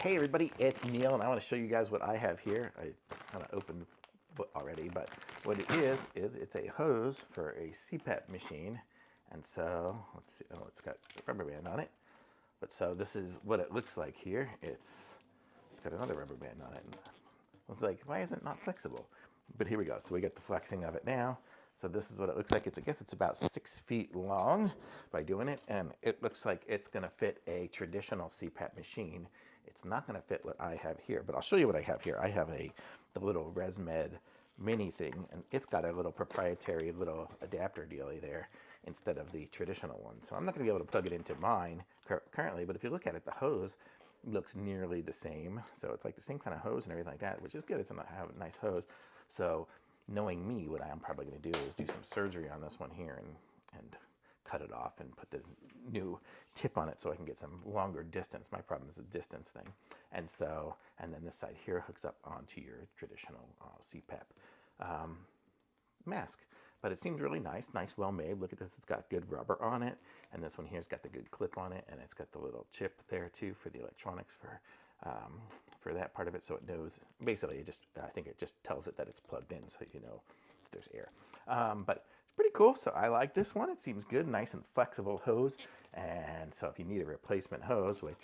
Hey everybody, it's Neil and I want to show you guys what I have here. It's kind of opened already, but what it is it's a hose for a CPAP machine. And so, let's see, oh, it's got a rubber band on it. But so this is what it looks like here. It's got another rubber band on it. And I was like, why is it not flexible? But here we go. So we got the flexing of it now. So this is what it looks like. I guess it's about 6 feet long by doing it. And it looks like it's going to fit a traditional CPAP machine. It's not going to fit what I have here, but I'll show you what I have here. I have the little ResMed mini thing, and it's got a little proprietary little adapter dealie there instead of the traditional one. So I'm not going to be able to plug it into mine currently, but if you look at it, the hose looks nearly the same. So it's like the same kind of hose and everything like that, which is good. It's a nice hose. So knowing me, what I'm probably going to do is do some surgery on this one here and cut it off and put the new tip on it so I can get some longer distance. My problem is the distance thing. And then this side here hooks up onto your traditional CPAP mask. But it seems really nice, well made. Look at this, it's got good rubber on it. And this one here's got the good clip on it, and it's got the little chip there too for the electronics for that part of it, so it knows. Basically, I think it just tells it that it's plugged in, so you know if there's air. But it's pretty cool. So I like this one. It seems good, nice and flexible hose. And so if you need a replacement hose, which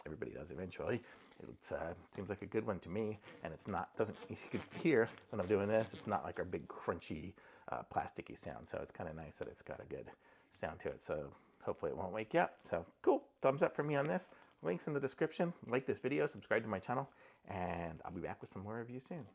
everybody does eventually, it seems like a good one to me. And it's not, you can hear when I'm doing this, it's not like our big crunchy plasticky sound. So it's kind of nice that it's got a good sound to it. So hopefully it won't wake you up. So cool, thumbs up for me on this. Links in the description. Like this video, subscribe to my channel, and I'll be back with some more reviews soon.